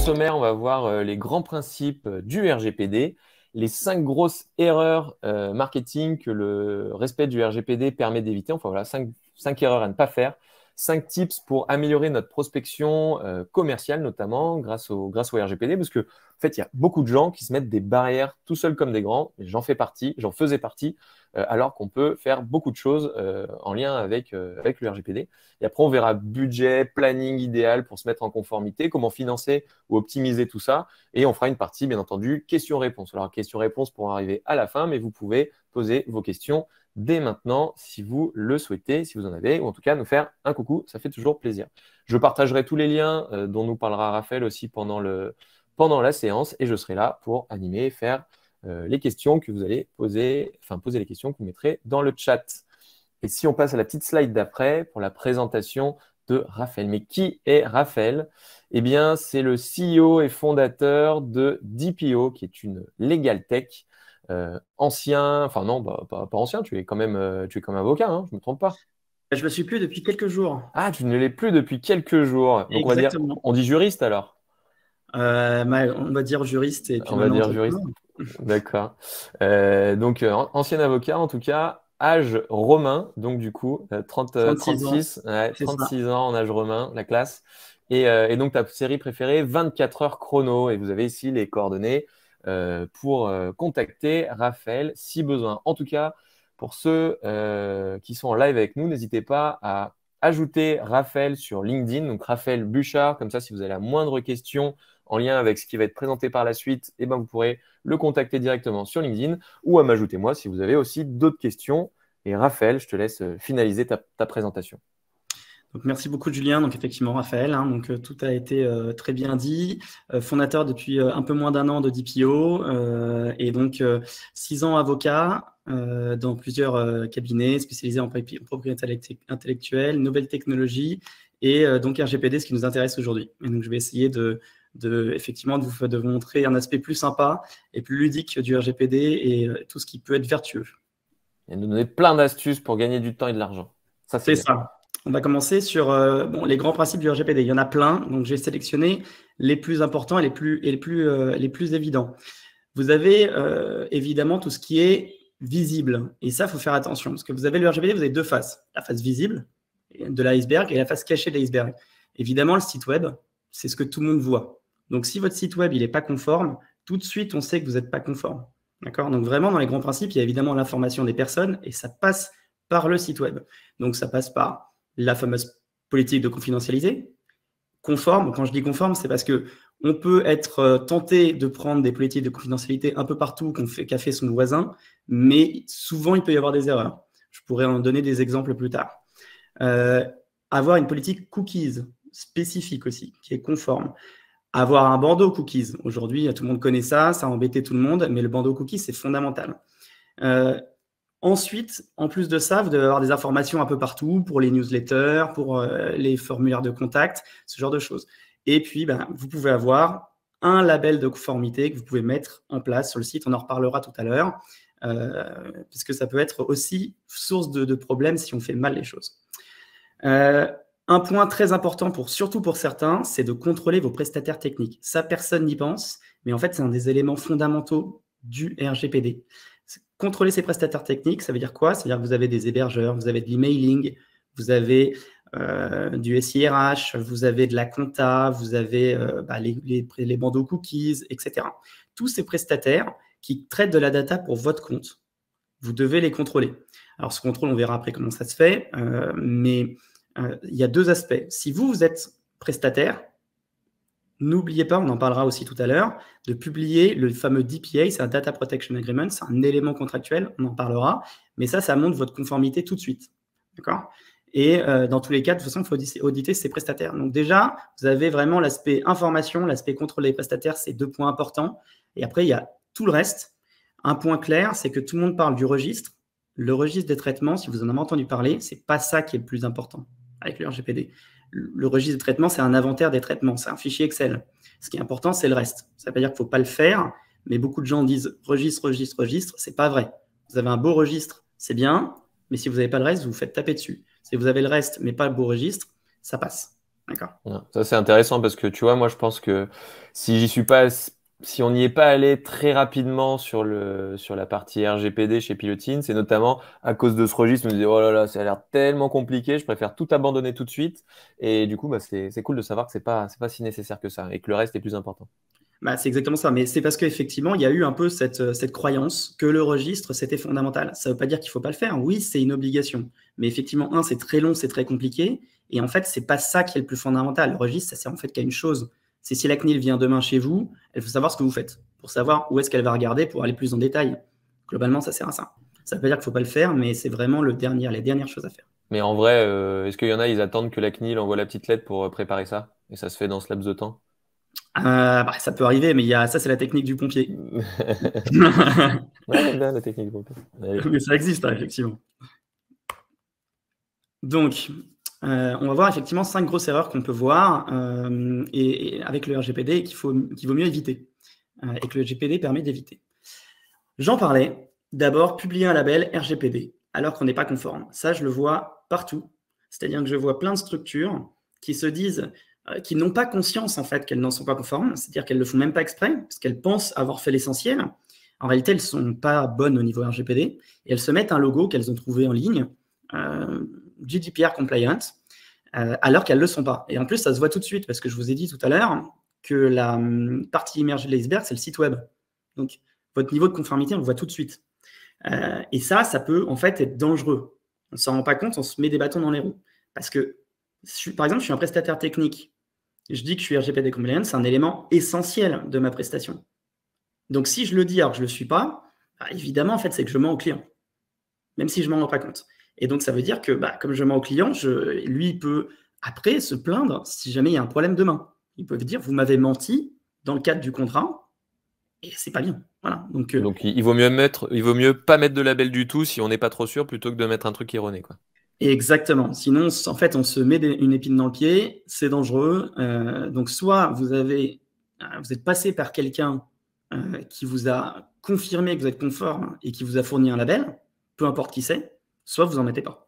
sommaire, on va voir les grands principes du RGPD, les 5 grosses erreurs marketing que le respect du RGPD permet d'éviter. Enfin voilà, 5 erreurs à ne pas faire. 5 tips pour améliorer notre prospection commerciale, notamment grâce au RGPD, parce que en fait, il y a beaucoup de gens qui se mettent des barrières tout seuls comme des grands. J'en faisais partie, alors qu'on peut faire beaucoup de choses en lien avec le RGPD. Et après, on verra budget, planning idéal pour se mettre en conformité, comment financer ou optimiser tout ça. Et on fera une partie, bien entendu, questions-réponses. Alors, questions-réponses pour arriver à la fin, mais vous pouvez poser vos questions dès maintenant si vous le souhaitez, si vous en avez, ou en tout cas nous faire un coucou, ça fait toujours plaisir. Je partagerai tous les liens dont nous parlera Raphaël aussi pendant la séance et je serai là pour animer et faire les questions que vous allez poser les questions que vous mettrez dans le chat. Et si on passe à la petite slide d'après pour la présentation de Raphaël. Mais qui est Raphaël? Eh bien, c'est le CEO et fondateur de DPO, qui est une legal tech. Ancien, enfin non, pas ancien, tu es quand même avocat, hein, je ne me trompe pas. Je le suis plus depuis quelques jours. Ah, tu ne l'es plus depuis quelques jours. Donc Exactement. on dit juriste alors. On va dire juriste et puis On va maintenant dire juriste. entrepreneur. D'accord. Donc, ancien avocat, en tout cas, âge romain, donc du coup, 36 ans, 36, ouais, c'est ça. 36 ans en âge romain, la classe. Et donc, ta série préférée, 24 heures chrono. Et vous avez ici les coordonnées pour contacter Raphaël si besoin. En tout cas, pour ceux qui sont en live avec nous, n'hésitez pas à ajouter Raphaël sur LinkedIn, donc Raphaël Buchard, comme ça, si vous avez la moindre question en lien avec ce qui va être présenté par la suite, eh ben, vous pourrez le contacter directement sur LinkedIn ou à m'ajouter moi si vous avez aussi d'autres questions. Et Raphaël, je te laisse finaliser ta présentation. Donc, merci beaucoup, Julien. Donc, effectivement, Raphaël, hein, donc, tout a été très bien dit. Fondateur depuis un peu moins d'un an de DPO et donc 6 ans avocat dans plusieurs cabinets spécialisés en propriété intellectuelle, nouvelles technologies et donc RGPD, ce qui nous intéresse aujourd'hui. Et donc, je vais essayer effectivement de vous montrer un aspect plus sympa et plus ludique du RGPD et tout ce qui peut être vertueux. Et nous donner plein d'astuces pour gagner du temps et de l'argent. Ça, c'est C'est bien. ça. On va commencer sur les grands principes du RGPD. Il y en a plein, donc j'ai sélectionné les plus importants et les plus évidents. Vous avez évidemment tout ce qui est visible. Et ça, il faut faire attention, parce que vous avez le RGPD, vous avez deux faces. La face visible de l'iceberg et la face cachée de l'iceberg. Évidemment, le site web, c'est ce que tout le monde voit. Donc, si votre site web n'est pas conforme, tout de suite, on sait que vous n'êtes pas conforme. D'accord? Donc, vraiment, dans les grands principes, il y a évidemment l'information des personnes et ça passe par le site web. Donc, ça passe par la fameuse politique de confidentialité. Conforme, quand je dis conforme, c'est parce que on peut être tenté de prendre des politiques de confidentialité un peu partout qu'a fait son voisin, mais souvent, il peut y avoir des erreurs. Je pourrais en donner des exemples plus tard. Avoir une politique cookies spécifique aussi, qui est conforme. Avoir un bandeau cookies. Aujourd'hui, tout le monde connaît ça, ça a embêté tout le monde, mais le bandeau cookies, c'est fondamental. Ensuite, en plus de ça, vous devez avoir des informations un peu partout pour les newsletters, pour les formulaires de contact, ce genre de choses. Et puis, vous pouvez avoir un label de conformité que vous pouvez mettre en place sur le site. On en reparlera tout à l'heure, puisque ça peut être aussi source de problèmes si on fait mal les choses. Un point très important, surtout pour certains, c'est de contrôler vos prestataires techniques. Ça, personne n'y pense, mais en fait, c'est un des éléments fondamentaux du RGPD. Contrôler ses prestataires techniques, ça veut dire quoi? C'est-à-dire que vous avez des hébergeurs, vous avez de l'emailing, vous avez du SIRH, vous avez de la compta, vous avez les bandeaux cookies, etc. Tous ces prestataires qui traitent de la data pour votre compte, vous devez les contrôler. Alors, ce contrôle, on verra après comment ça se fait, mais il y a deux aspects. Si vous êtes prestataire, n'oubliez pas, on en parlera aussi tout à l'heure, de publier le fameux DPA, c'est un Data Protection Agreement, c'est un élément contractuel, on en parlera, mais ça montre votre conformité tout de suite. D'accord? Et dans tous les cas, de toute façon, il faut auditer ses prestataires. Donc déjà, vous avez vraiment l'aspect information, l'aspect contrôle des prestataires, c'est deux points importants. Et après, il y a tout le reste. Un point clair, c'est que tout le monde parle du registre. Le registre des traitements, si vous en avez entendu parler, c'est pas ça qui est le plus important avec le RGPD. Le registre de traitement, c'est un inventaire des traitements, c'est un fichier Excel. Ce qui est important, c'est le reste. Ça ne veut pas dire qu'il ne faut pas le faire, mais beaucoup de gens disent registre, registre, registre. Ce n'est pas vrai. Vous avez un beau registre, c'est bien, mais si vous n'avez pas le reste, vous vous faites taper dessus. Si vous avez le reste, mais pas le beau registre, ça passe. D'accord. Ouais, ça, c'est intéressant parce que tu vois, moi, je pense que si j'y suis pas, si on n'y est pas allé très rapidement sur la partie RGPD chez Pilotine, c'est notamment à cause de ce registre. Je me disais, oh là là, ça a l'air tellement compliqué, je préfère tout abandonner tout de suite. Et du coup, bah, c'est cool de savoir que c'est pas si nécessaire que ça et que le reste est plus important. Bah, c'est exactement ça, mais c'est parce qu'effectivement, il y a eu un peu cette croyance que le registre, c'était fondamental. Ça ne veut pas dire qu'il ne faut pas le faire. Oui, c'est une obligation. Mais effectivement, c'est très long, c'est très compliqué. Et en fait, c'est pas ça qui est le plus fondamental. Le registre, ça sert en fait qu'à une chose. C'est si la CNIL vient demain chez vous, elle veut savoir ce que vous faites, pour savoir où est-ce qu'elle va regarder, pour aller plus en détail. Globalement, ça sert à ça. Ça ne veut pas dire qu'il ne faut pas le faire, mais c'est vraiment les dernières choses à faire. Mais en vrai, est-ce qu'il y en a, ils attendent que la CNIL envoie la petite lettre pour préparer ça? Et ça se fait dans ce laps de temps? Bah, ça peut arriver, mais ça, c'est la technique du pompier. Ouais, j'aime bien la technique. Allez. Mais ça existe, hein, effectivement. Donc, on va voir effectivement 5 grosses erreurs qu'on peut voir et avec le RGPD qu'il vaut mieux éviter et que le RGPD permet d'éviter. J'en parlais. D'abord, publier un label RGPD alors qu'on n'est pas conforme. Ça, je le vois partout. C'est-à-dire que je vois plein de structures qui se disent, qui n'ont pas conscience en fait qu'elles n'en sont pas conformes, c'est-à-dire qu'elles ne le font même pas exprès, parce qu'elles pensent avoir fait l'essentiel. En réalité, elles ne sont pas bonnes au niveau RGPD et elles se mettent un logo qu'elles ont trouvé en ligne, GDPR compliant, alors qu'elles ne le sont pas. Et en plus, ça se voit tout de suite, parce que je vous ai dit tout à l'heure que la partie immergée de l'iceberg, c'est le site web. Donc, votre niveau de conformité, on le voit tout de suite. Et ça peut en fait être dangereux. On ne s'en rend pas compte, on se met des bâtons dans les roues. Parce que, par exemple, je suis un prestataire technique. Je dis que je suis RGPD compliant, c'est un élément essentiel de ma prestation. Donc, si je le dis alors que je ne le suis pas, bah, évidemment, en fait, c'est que je mens au client, même si je ne m'en rends pas compte. Et donc, ça veut dire que, comme je mens au client, lui, il peut après se plaindre si jamais il y a un problème demain. Ils peuvent dire, vous m'avez menti dans le cadre du contrat, et c'est pas bien. Voilà. Donc, il vaut mieux pas mettre de label du tout si on n'est pas trop sûr, plutôt que de mettre un truc erroné, quoi. Exactement. Sinon, en fait, on se met une épine dans le pied, c'est dangereux. Donc, soit vous êtes passé par quelqu'un qui vous a confirmé que vous êtes conforme et qui vous a fourni un label, peu importe qui c'est, soit vous n'en mettez pas.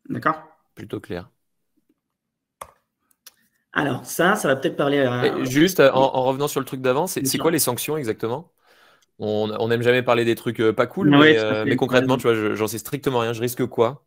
D'accord? Plutôt clair. Alors, ça va peut-être parler à... Juste en revenant sur le truc d'avant, c'est quoi les sanctions exactement? On n'aime jamais parler des trucs pas cool, Ouais, mais concrètement, tu vois, j'en sais strictement rien. Je risque quoi?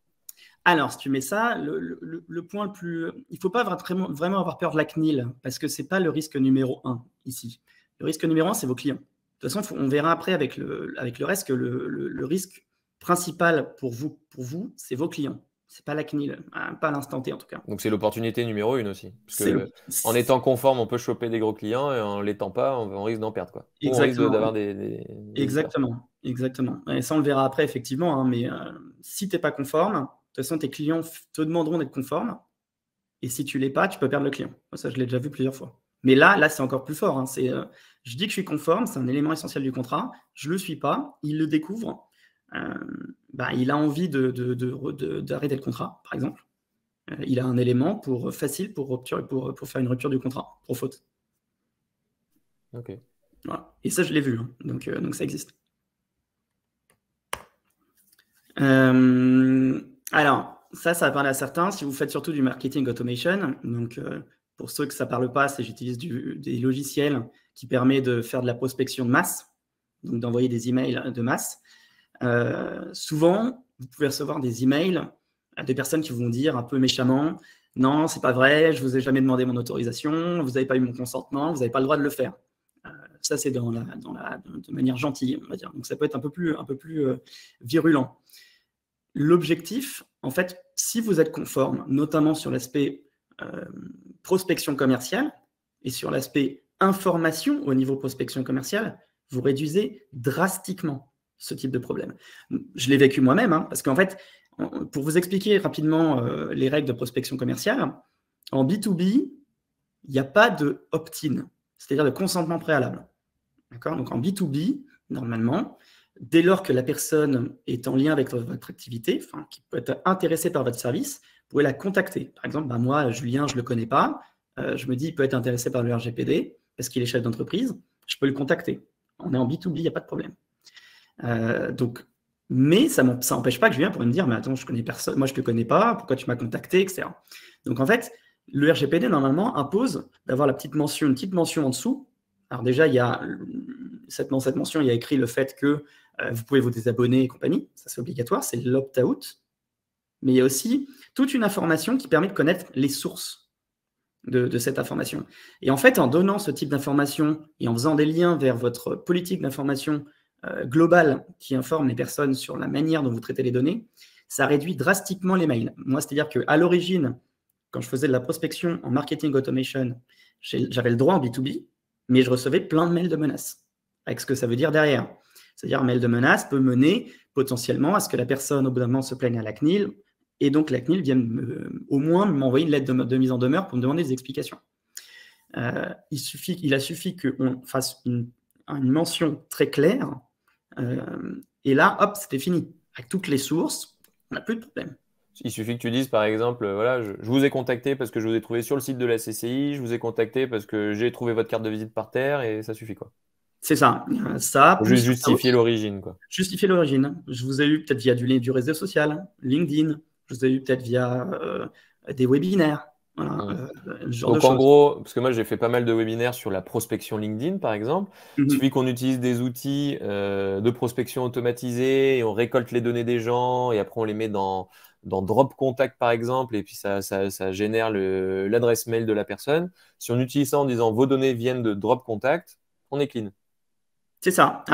Alors, si tu mets ça, le point le plus... Il ne faut pas vraiment avoir peur de la CNIL, parce que ce n'est pas le risque numéro 1 ici. Le risque numéro 1, c'est vos clients. De toute façon, on verra après avec le reste que le risque principal pour vous, c'est vos clients. Ce n'est pas la CNIL, pas à l'instant T en tout cas. Donc c'est l'opportunité numéro 1 aussi. Parce que en étant conforme, on peut choper des gros clients et en l'étant pas, on risque d'en perdre, quoi. Ou on risque d'avoir des Exactement. Et ça, on le verra après, effectivement. Mais si tu n'es pas conforme, de toute façon, tes clients te demanderont d'être conforme. Et si tu ne l'es pas, tu peux perdre le client. Ça, je l'ai déjà vu plusieurs fois. Mais là c'est encore plus fort. Je dis que je suis conforme, c'est un élément essentiel du contrat. Je ne le suis pas, il le découvre. Il a envie d'arrêter le contrat, par exemple. Il a un élément facile pour faire une rupture du contrat, pour faute. Ok. Voilà. Et ça, je l'ai vu. Donc ça existe. Alors, ça va parler à certains. Si vous faites surtout du marketing automation, donc pour ceux que ça ne parle pas, j'utilise des logiciels qui permettent de faire de la prospection de masse, donc d'envoyer des emails de masse. Souvent, vous pouvez recevoir des emails de personnes qui vont dire un peu méchamment « Non, c'est pas vrai, je vous ai jamais demandé mon autorisation, vous n'avez pas eu mon consentement, vous n'avez pas le droit de le faire. » Ça, c'est de manière gentille, on va dire. Donc, ça peut être un peu plus virulent. L'objectif, en fait, si vous êtes conforme, notamment sur l'aspect prospection commerciale et sur l'aspect information au niveau prospection commerciale, vous réduisez drastiquement ce type de problème. Je l'ai vécu moi-même, parce qu'en fait, pour vous expliquer rapidement les règles de prospection commerciale, en B2B, il n'y a pas de opt-in, c'est-à-dire de consentement préalable. D'accord ? Donc en B2B, normalement, dès lors que la personne est en lien avec votre activité, qui peut être intéressée par votre service, vous pouvez la contacter. Par exemple, moi, Julien, je ne le connais pas. Je me dis, il peut être intéressé par le RGPD parce qu'il est chef d'entreprise. Je peux le contacter. On est en B2B, il n'y a pas de problème. Donc, Mais ça n'empêche pas que Julien pourrait me dire, mais attends, je connais personne, moi je te connais pas, pourquoi tu m'as contacté, etc. Donc en fait, le RGPD normalement impose d'avoir une petite mention en dessous. Alors déjà, il y a dans cette mention, il y a écrit le fait que vous pouvez vous désabonner et compagnie, ça c'est obligatoire, c'est l'opt-out. Mais il y a aussi toute une information qui permet de connaître les sources de cette information. Et en fait, en donnant ce type d'information et en faisant des liens vers votre politique d'information globale qui informe les personnes sur la manière dont vous traitez les données, ça réduit drastiquement les mails. Moi, c'est-à-dire qu'à l'origine, quand je faisais de la prospection en marketing automation, j'avais le droit en B2B, mais je recevais plein de mails de menaces, avec ce que ça veut dire derrière. C'est-à-dire un mail de menace peut mener potentiellement à ce que la personne, au bout d'un moment, se plaigne à la CNIL, et donc la CNIL vienne au moins m'envoyer une lettre de mise en demeure pour me demander des explications. Il a suffi qu'on fasse une mention très claire, et là, hop, c'était fini. Avec toutes les sources, on n'a plus de problème. Il suffit que tu dises, par exemple, voilà, je vous ai contacté parce que je vous ai trouvé sur le site de la CCI, je vous ai contacté parce que j'ai trouvé votre carte de visite par terre, et ça suffit, quoi. C'est ça. Ça, Faut juste justifier l'origine, quoi. Justifier l'origine. Je vous ai eu peut-être via du réseau social, LinkedIn. Je vous ai eu peut-être via des webinaires. Voilà, genre Donc de en choses. gros, parce que moi j'ai fait pas mal de webinaires sur la prospection LinkedIn, par exemple. Il Mhm. suffit qu'on utilise des outils de prospection automatisés et on récolte les données des gens et après on les met dans Drop Contact, par exemple, et puis ça génère l'adresse mail de la personne. Si on utilise ça en disant vos données viennent de Drop Contact, on est clean. C'est ça.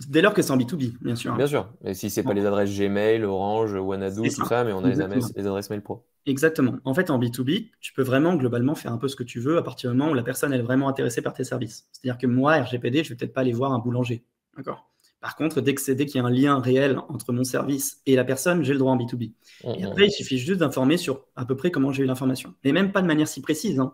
Dès lors que c'est en B2B, bien sûr. Bien sûr. Et si c'est pas Bon, les adresses Gmail, Orange, Wanadoo, c'est tout ça. ça, mais on a Exactement. les adresses mail pro. Exactement. En fait, en B2B, tu peux vraiment globalement faire un peu ce que tu veux à partir du moment où la personne est vraiment intéressée par tes services. C'est-à-dire que moi, RGPD, je vais peut-être pas aller voir un boulanger. D'accord. Par contre, dès qu'il y a un lien réel entre mon service et la personne, j'ai le droit en B2B. Et après, il suffit juste d'informer sur à peu près comment j'ai eu l'information. Mais même pas de manière si précise, hein.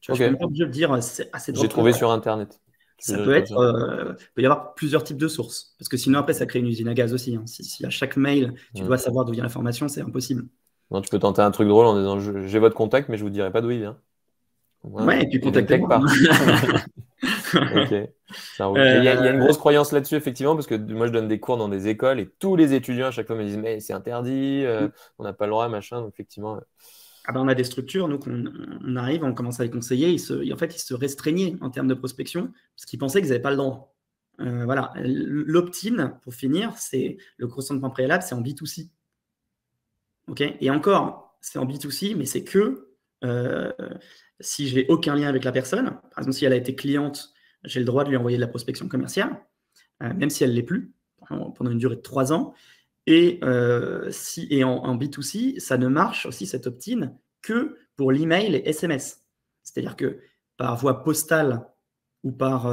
Tu vois, je ne suis même pas obligé de dire c'est J'ai drop trouvé contact. sur Internet. Ça peut être, peut y avoir plusieurs types de sources. Parce que sinon, après, ça crée une usine à gaz aussi, hein. Si à chaque mail, tu dois savoir d'où vient l'information, c'est impossible. Non, tu peux tenter un truc drôle en disant j'ai votre contact, mais je vous dirai pas d'où il vient. Ouais, et puis Il vient de quelque contactez-moi. part. Ok, ça roule. Et il y a une grosse croyance là-dessus, effectivement, parce que moi, je donne des cours dans des écoles et tous les étudiants, à chaque fois, me disent, mais c'est interdit, on n'a pas le droit, machin. Donc, effectivement. Ah ben, on a des structures, nous, on arrive, on commence à les conseiller. En fait, ils se restreignaient en termes de prospection parce qu'ils pensaient qu'ils n'avaient pas le droit. Voilà. L'opt-in, pour finir, c'est le consentement préalable, c'est en B2C. Okay, et encore, c'est en B2C, mais c'est que si je n'ai aucun lien avec la personne, par exemple, si elle a été cliente, j'ai le droit de lui envoyer de la prospection commerciale, même si elle ne l'est plus, pendant une durée de 3 ans. Et en B2C, ça ne marche aussi, cette opt-in, que pour l'email et SMS. C'est-à-dire que par voie postale ou par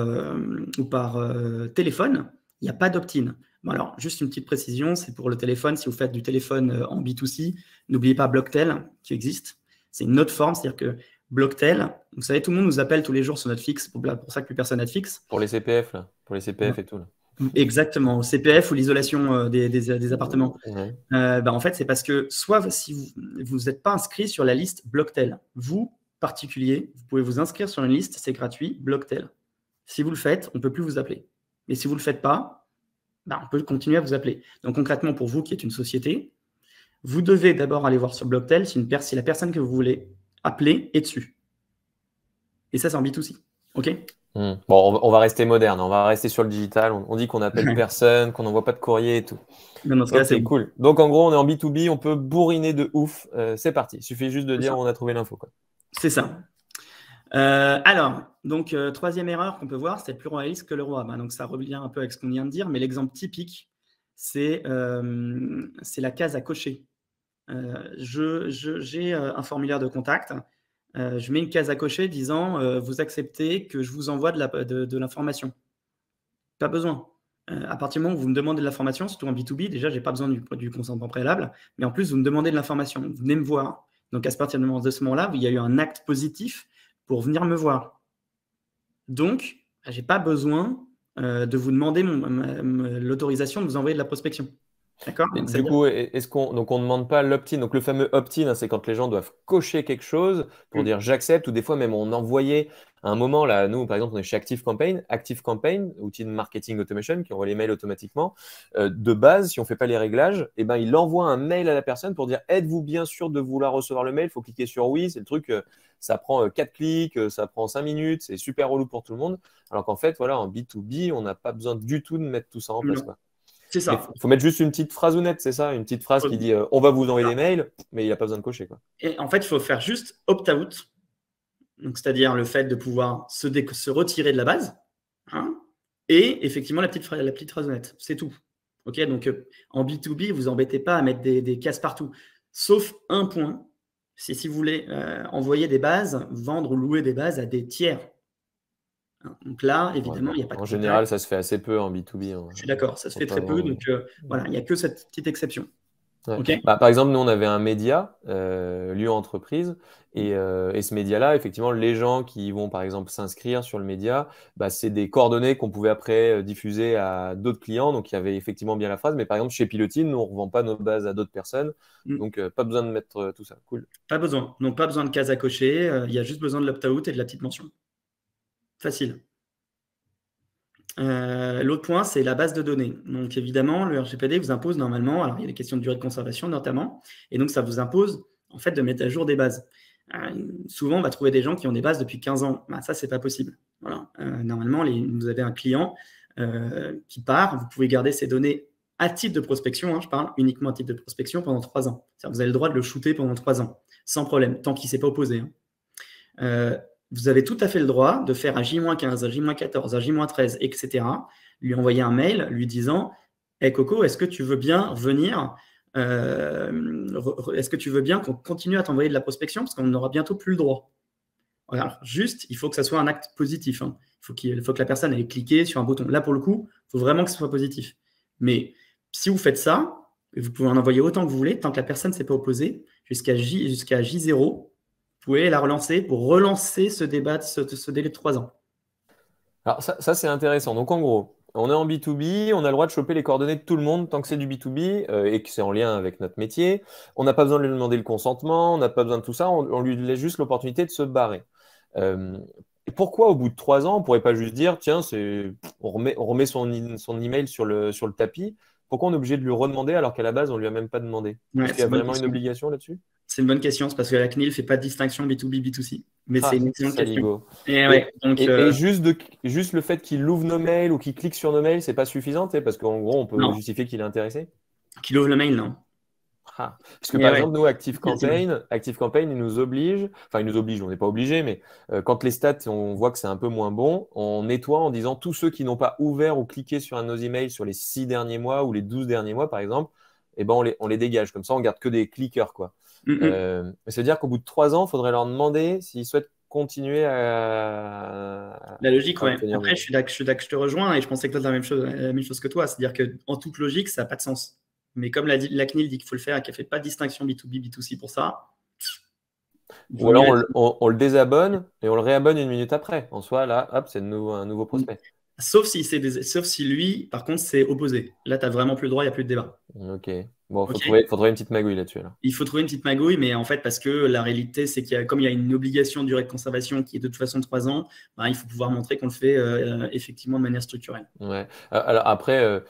téléphone, il n'y a pas d'opt-in. Bon, alors, juste une petite précision, c'est pour le téléphone. Si vous faites du téléphone en B2C, n'oubliez pas Blocktel qui existe. C'est une autre forme, c'est-à-dire que Blocktel, vous savez, tout le monde nous appelle tous les jours sur notre fixe, pour ça que plus personne n'a de fixe. Pour les CPF, là. Pour les CPF et tout, là. Exactement, au CPF ou l'isolation des appartements. Ouais. En fait, c'est parce que soit si vous n'êtes pas inscrit sur la liste Blocktel, vous, particulier, vous pouvez vous inscrire sur une liste, c'est gratuit, Blocktel. Si vous le faites, on ne peut plus vous appeler. Mais si vous ne le faites pas, on peut continuer à vous appeler. Donc concrètement, pour vous qui êtes une société, vous devez d'abord aller voir sur Blocktel si la personne que vous voulez appeler est dessus. Et ça, c'est en B2C. OK ? Bon, on va rester moderne, on va rester sur le digital. On dit qu'on n'appelle personne, qu'on n'envoie pas de courrier et tout. Non, dans ce cas, c'est cool. Donc en gros, on est en B2B, on peut bourriner de ouf. C'est parti. Il suffit juste de dire où on a trouvé l'info, quoi. C'est ça. Alors, donc, troisième erreur qu'on peut voir, c'est plus royaliste que le roi. Donc, ça revient un peu avec ce qu'on vient de dire, mais l'exemple typique, c'est la case à cocher. J'ai un formulaire de contact. Je mets une case à cocher disant vous acceptez que je vous envoie de l'information. Pas besoin. À partir du moment où vous me demandez de l'information, surtout en B2B, déjà, je n'ai pas besoin du consentement préalable, mais en plus, vous me demandez de l'information. Vous venez me voir. Donc, à partir de ce moment-là, il y a eu un acte positif pour venir me voir. Donc, je n'ai pas besoin de vous demander l'autorisation de vous envoyer de la prospection. D'accord ? Du coup, donc on ne demande pas l'opt-in. Donc le fameux opt-in, c'est quand les gens doivent cocher quelque chose pour dire j'accepte, ou des fois même on envoyait À un moment, là, nous, par exemple, on est chez ActiveCampaign. ActiveCampaign, outil de marketing automation qui envoie les mails automatiquement. De base, si on ne fait pas les réglages, eh ben, il envoie un mail à la personne pour dire êtes-vous bien sûr de vouloir recevoir le mail? Il faut cliquer sur oui. C'est le truc, ça prend 4 clics, ça prend 5 minutes. C'est super relou pour tout le monde. Alors qu'en fait, voilà, en B2B, on n'a pas besoin du tout de mettre tout ça en place, quoi. C'est Mais ça. il faut mettre juste une petite phrase honnête, c'est ça? Une petite phrase qui dit on va vous envoyer des mails, mais il n'y a pas besoin de cocher, quoi. Et en fait, il faut faire juste opt-out. Donc, c'est-à-dire le fait de pouvoir se retirer de la base, hein, et effectivement la petite phrase honnête. C'est tout. Ok, donc en B2B, vous embêtez pas à mettre des cases partout. Sauf un point, c'est si vous voulez envoyer des bases, vendre ou louer des bases à des tiers. Hein, donc là, évidemment, il n'y a pas de En contact. général, ça se fait assez peu en B2B. Je suis d'accord, ça se fait très peu. Donc voilà, il n'y a que cette petite exception. Ouais. Okay. Par exemple, nous, on avait un média, Lyon Entreprise, et ce média-là, effectivement, les gens qui vont, par exemple, s'inscrire sur le média, c'est des coordonnées qu'on pouvait après diffuser à d'autres clients. Donc, il y avait effectivement bien la phrase. Mais par exemple, chez Pilotine, nous, on ne revend pas nos bases à d'autres personnes. Donc, pas besoin de mettre tout ça. Cool. Pas besoin. Donc, pas besoin de cases à cocher. Il y a juste besoin de l'opt-out et de la petite mention. Facile. L'autre point, c'est la base de données. Donc, évidemment, le RGPD vous impose normalement, alors il y a des questions de durée de conservation notamment, et donc ça vous impose en fait de mettre à jour des bases. Souvent, on va trouver des gens qui ont des bases depuis 15 ans. Ça, c'est pas possible. Voilà. Normalement, vous avez un client qui part, vous pouvez garder ces données à titre de prospection, hein, je parle uniquement à titre de prospection pendant 3 ans. C'est-à-dire, vous avez le droit de le shooter pendant 3 ans, sans problème, tant qu'il ne s'est pas opposé. Hein. Vous avez tout à fait le droit de faire un J-15, un J-14, un J-13, etc. Lui envoyer un mail lui disant hey Coco, est-ce que tu veux bien venir est-ce que tu veux bien qu'on continue à t'envoyer de la prospection parce qu'on n'aura bientôt plus le droit. Alors, juste, il faut que ça soit un acte positif. Hein. Il faut que la personne ait cliqué sur un bouton. Là, pour le coup, il faut vraiment que ce soit positif. Mais si vous faites ça, vous pouvez en envoyer autant que vous voulez, tant que la personne ne s'est pas opposée, jusqu'à J0, vous pouvez la relancer pour relancer ce débat, ce délai de 3 ans. Alors ça c'est intéressant. Donc en gros, on est en B2B, on a le droit de choper les coordonnées de tout le monde tant que c'est du B2B et que c'est en lien avec notre métier. On n'a pas besoin de lui demander le consentement, on n'a pas besoin de tout ça, on lui laisse juste l'opportunité de se barrer. Et pourquoi au bout de 3 ans, on ne pourrait pas juste dire, tiens, on remet son email sur le tapis? Pourquoi on est obligé de lui redemander alors qu'à la base, on ne lui a même pas demandé? Est-ce qu'il y a vraiment une obligation là-dessus? C'est une bonne question, c'est parce que la CNIL ne fait pas de distinction B2B, B2C. Mais c'est une excellente question. Et juste le fait qu'il ouvre nos mails ou qu'il clique sur nos mails, c'est pas suffisant, parce qu'en gros, on peut justifier qu'il est intéressé. Qu'il ouvre le mail, non. Parce que par exemple, nous, ActiveCampaign, il nous oblige, on n'est pas obligé, mais quand les stats, on voit que c'est un peu moins bon, on nettoie en disant tous ceux qui n'ont pas ouvert ou cliqué sur un de nos emails sur les 6 derniers mois ou les 12 derniers mois, par exemple, eh ben, on les dégage. Comme ça, on garde que des cliqueurs, quoi. C'est-à-dire qu'au bout de 3 ans, il faudrait leur demander s'ils souhaitent continuer à. La logique, ouais. Après, je te rejoins et je pensais que toi, tu as la même chose que toi. C'est-à-dire qu'en toute logique, ça n'a pas de sens. Mais comme la CNIL dit qu'il faut le faire et qu'elle ne fait pas de distinction B2B, B2C pour ça. Ou alors on le désabonne et on le réabonne une minute après. En soi, là, hop, c'est un nouveau prospect. Sauf si lui, par contre, c'est opposé. Là, tu n'as vraiment plus le droit, il n'y a plus de débat. Ok. Bon, il faut trouver une petite magouille là-dessus. Là. Il faut trouver une petite magouille, mais en fait, parce que la réalité, c'est comme il y a une obligation de durée de conservation qui est de toute façon de 3 ans, il faut pouvoir montrer qu'on le fait effectivement de manière structurelle. Ouais. Alors après,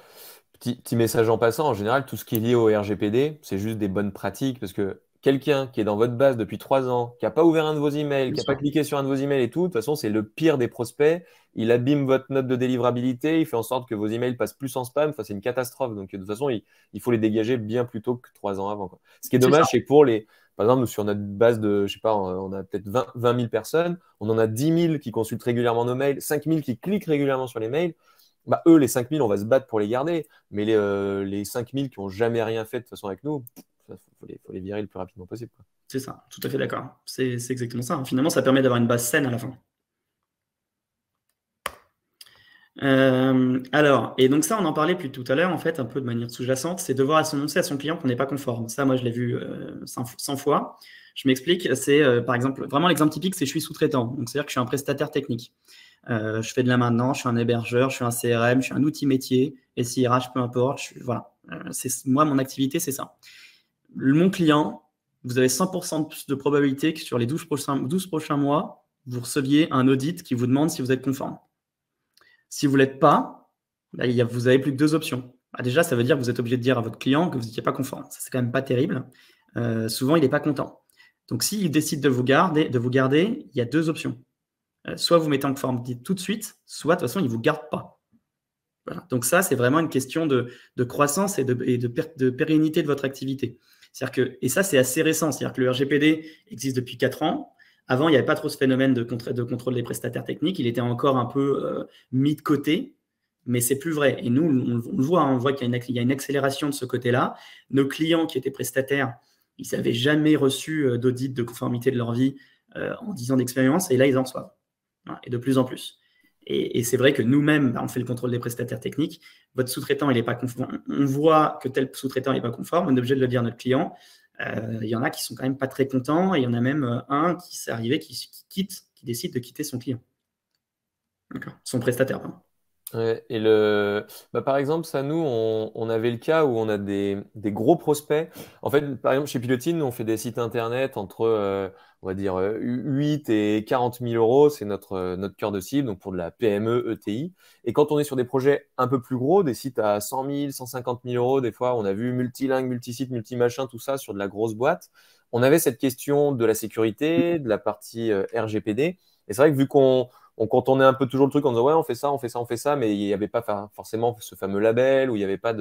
petit message en passant, en général, tout ce qui est lié au RGPD, c'est juste des bonnes pratiques parce que quelqu'un qui est dans votre base depuis 3 ans, qui n'a pas ouvert un de vos emails, qui n'a pas cliqué sur un de vos emails et tout, de toute façon, c'est le pire des prospects. Il abîme votre note de délivrabilité, il fait en sorte que vos emails passent plus en spam. Enfin, c'est une catastrophe. Donc, de toute façon, il faut les dégager bien plus tôt que 3 ans avant, quoi. Ce qui est dommage, c'est que par exemple, nous, sur notre base de, je sais pas, on a peut-être 20 000 personnes, on en a 10 000 qui consultent régulièrement nos mails, 5 000 qui cliquent régulièrement sur les mails. Eux, les 5 000, on va se battre pour les garder. Mais les 5 000 qui n'ont jamais rien fait de toute façon avec nous, il faut les virer le plus rapidement possible, quoi. C'est ça, tout à fait d'accord. C'est exactement ça. Finalement, ça permet d'avoir une base saine à la fin. Alors, et donc ça, on en parlait plus tout à l'heure, en fait, un peu de manière sous-jacente, c'est devoir annoncer à son client qu'on n'est pas conforme. Ça, moi, je l'ai vu 100 fois. Je m'explique. C'est, par exemple, vraiment l'exemple typique, c'est je suis sous-traitant. Donc, c'est-à-dire que je suis un prestataire technique. Je fais de la maintenance, je suis un hébergeur, je suis un CRM, je suis un outil métier, SIRH, peu importe. Voilà. Moi, mon activité, c'est ça. Mon client, vous avez 100% de probabilité que sur les 12 prochains mois, vous receviez un audit qui vous demande si vous êtes conforme. Si vous ne l'êtes pas, vous avez plus que 2 options. Déjà, ça veut dire que vous êtes obligé de dire à votre client que vous n'étiez pas conforme. Ça, c'est quand même pas terrible. Souvent, il n'est pas content. Donc, s'il décide de vous garder, il y a 2 options. Soit vous mettez en conformité tout de suite, soit de toute façon, il ne vous garde pas. Voilà. Donc ça, c'est vraiment une question de croissance et de pérennité de votre activité. Et ça, c'est assez récent. C'est-à-dire que le RGPD existe depuis 4 ans. Avant, il n'y avait pas trop ce phénomène de contrôle des prestataires techniques. Il était encore un peu mis de côté, mais c'est plus vrai. Et nous, on le voit, on voit qu'il y a une accélération de ce côté-là. Nos clients qui étaient prestataires, ils n'avaient jamais reçu d'audit de conformité de leur vie en 10 ans d'expérience, et là, ils en reçoivent. Voilà. Et de plus en plus. Et c'est vrai que nous-mêmes, on fait le contrôle des prestataires techniques. Votre sous-traitant, il n'est pas conforme. On voit que tel sous-traitant n'est pas conforme. On est obligé de le dire à notre client. Il y en a qui sont quand même pas très contents. Et il y en a même un qui s'est arrivé qui décide de quitter son client. D'accord. Son prestataire, pardon. Ouais, et par exemple, ça, nous, on avait le cas où on a des gros prospects. En fait, par exemple, chez Pilotine, nous, on fait des sites internet entre, on va dire, 8 et 40 000 euros. C'est notre cœur de cible, donc pour de la PME, ETI. Et quand on est sur des projets un peu plus gros, des sites à 100 000, 150 000 euros, des fois, on a vu multilingue, multisite, multimachin, tout ça sur de la grosse boîte. On avait cette question de la sécurité, de la partie RGPD. Et c'est vrai que vu qu'on contournait un peu toujours le truc en disant ouais, on fait ça, on fait ça, on fait ça, mais il n'y avait pas forcément ce fameux label où il n'y avait pas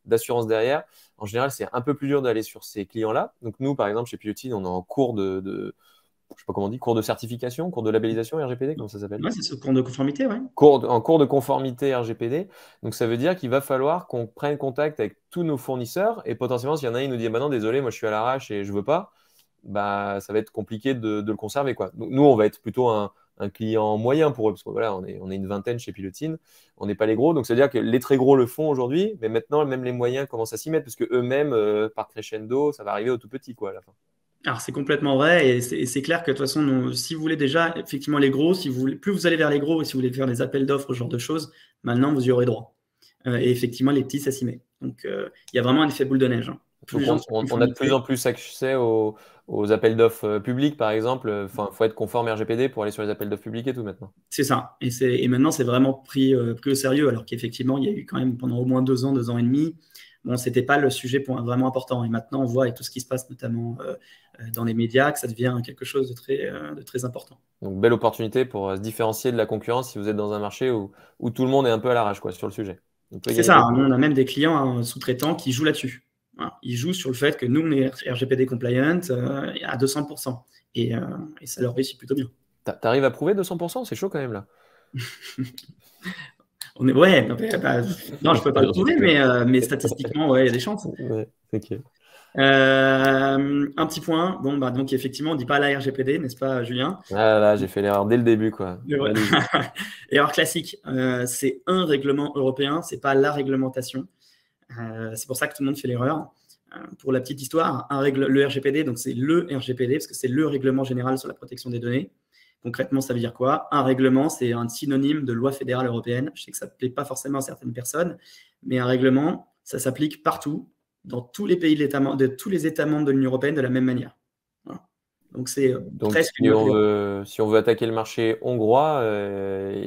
d'assurance derrière. En général, c'est un peu plus dur d'aller sur ces clients-là. Donc nous, par exemple, chez Pilotine, on est en cours je sais pas comment on dit, cours de certification, cours de labellisation RGPD, comment ça s'appelle? Ouais, c'est ce cours de conformité, ouais. En cours de conformité RGPD. Donc ça veut dire qu'il va falloir qu'on prenne contact avec tous nos fournisseurs et potentiellement, s'il y en a un qui nous dit bah non, désolé, moi je suis à l'arrache et je veux pas, bah ça va être compliqué de le conserver, quoi. Donc, nous, on va être plutôt un client moyen pour eux, parce que voilà, on est une vingtaine chez Pilotine, on n'est pas les gros, donc ça veut dire que les très gros le font aujourd'hui, mais maintenant même les moyens commencent à s'y mettre, parce que eux-mêmes, par crescendo, ça va arriver au tout petit, quoi, à la fin. Alors, c'est complètement vrai, et c'est clair que de toute façon, si vous voulez déjà, effectivement, les gros, plus vous allez vers les gros, et si vous voulez faire des appels d'offres, ce genre de choses, maintenant, vous y aurez droit. Et effectivement, les petits, ça s'y met. Donc, il y a vraiment un effet boule de neige. Donc, on a de plus en plus accès aux appels d'offres publics, par exemple. Enfin, faut être conforme RGPD pour aller sur les appels d'offres publics et tout maintenant. C'est ça. Et maintenant, c'est vraiment pris au sérieux, alors qu'effectivement, il y a eu quand même pendant au moins 2 ans, 2 ans et demi, bon, c'était pas le sujet vraiment important. Et maintenant, on voit avec tout ce qui se passe, notamment dans les médias, que ça devient quelque chose de très important. Donc, belle opportunité pour se différencier de la concurrence si vous êtes dans un marché où tout le monde est un peu à l'arrache, quoi, sur le sujet. C'est ça. Nous, on a même des clients sous-traitants qui jouent là-dessus. Voilà. Ils jouent sur le fait que nous, on est RGPD compliant à 200%. Et ça leur réussit plutôt bien. T'arrives à prouver 200%? C'est chaud quand même, là. Ouais, non, je peux pas le prouver, mais statistiquement, ouais, il y a des chances. Ouais, ok. Un petit point. Bon, donc effectivement, on ne dit pas la RGPD, n'est-ce pas, Julien? Ah là, j'ai fait l'erreur dès le début, quoi. Erreur classique. C'est un règlement européen, c'est pas la réglementation. C'est pour ça que tout le monde fait l'erreur. Pour la petite histoire, le RGPD, donc c'est le RGPD, parce que c'est le règlement général sur la protection des données. Concrètement, ça veut dire quoi? Un règlement, c'est un synonyme de loi fédérale européenne. Je sais que ça ne plaît pas forcément à certaines personnes, mais un règlement, ça s'applique partout, dans tous les pays de tous les États membres de l'Union européenne de la même manière. Voilà. Donc, c'est presque si on veut attaquer le marché hongrois,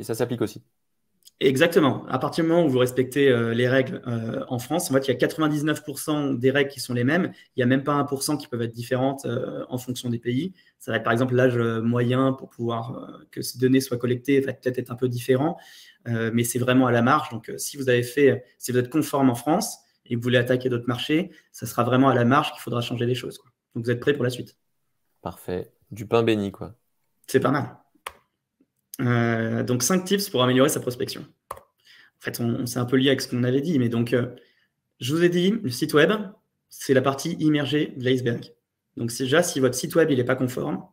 ça s'applique aussi. Exactement. À partir du moment où vous respectez les règles en France, en fait, il y a 99% des règles qui sont les mêmes. Il n'y a même pas 1% qui peuvent être différentes en fonction des pays. Ça va être par exemple l'âge moyen pour pouvoir que ces données soient collectées, va peut-être être un peu différent, mais c'est vraiment à la marge. Donc, si vous êtes conforme en France et que vous voulez attaquer d'autres marchés, ça sera vraiment à la marge qu'il faudra changer les choses, quoi. Donc, vous êtes prêts pour la suite. Parfait. Du pain béni, quoi. C'est pas mal. Donc, 5 tips pour améliorer sa prospection. En fait, c'est un peu lié avec ce qu'on avait dit, mais donc, je vous ai dit, le site web, c'est la partie immergée de l'iceberg. Donc, déjà, si votre site web n'est pas conforme,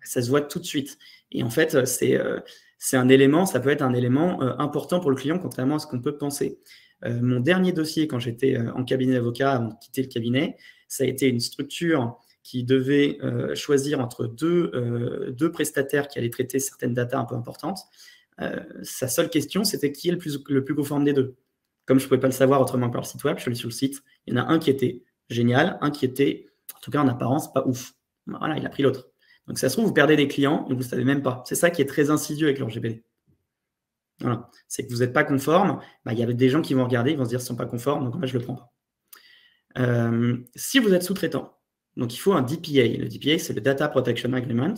ça se voit tout de suite. Et en fait, c'est un élément, ça peut être un élément important pour le client, contrairement à ce qu'on peut penser. Mon dernier dossier, quand j'étais en cabinet d'avocat, avant de quitter le cabinet, ça a été une structure qui devait choisir entre deux prestataires qui allaient traiter certaines datas un peu importantes. Sa seule question, c'était qui est le plus conforme des deux. Comme je ne pouvais pas le savoir autrement que par le site web, je suis allé sur le site. Il y en a un qui était génial, un qui était, en tout cas en apparence, pas ouf. Voilà, il a pris l'autre. Donc, ça se trouve, vous perdez des clients et vous ne savez même pas. C'est ça qui est très insidieux avec le RGPD. Voilà. C'est que vous n'êtes pas conforme. Bah, il y a des gens qui vont regarder, ils vont se dire qu'ils ne sont pas conformes, donc en fait, je ne le prends pas. Si vous êtes sous-traitant, donc il faut un DPA. Le DPA, c'est le Data Protection Agreement.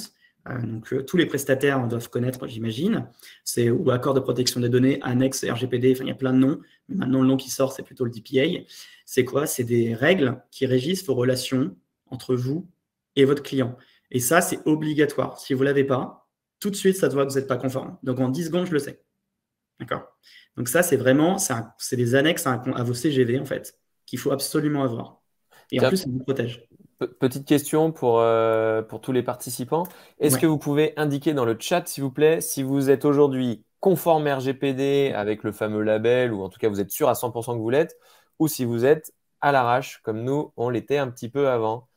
Tous les prestataires doivent connaître, j'imagine. C'est ou accord de protection des données, annexe RGPD, enfin, il y a plein de noms. Mais maintenant, le nom qui sort, c'est plutôt le DPA. C'est quoi? C'est des règles qui régissent vos relations entre vous et votre client. Et ça, c'est obligatoire. Si vous ne l'avez pas, tout de suite, ça se voit que vous n'êtes pas conforme. Donc, en 10 secondes, je le sais. D'accord? Donc, ça, c'est vraiment, c'est des annexes à vos CGV, en fait, qu'il faut absolument avoir. Et en Tiens, plus, ça vous protège. petite question pour tous les participants. Est-ce Ouais. que vous pouvez indiquer dans le chat, s'il vous plaît, si vous êtes aujourd'hui conforme RGPD avec le fameux label, ou en tout cas vous êtes sûr à 100% que vous l'êtes, ou si vous êtes à l'arrache, comme nous, on l'était un petit peu avant.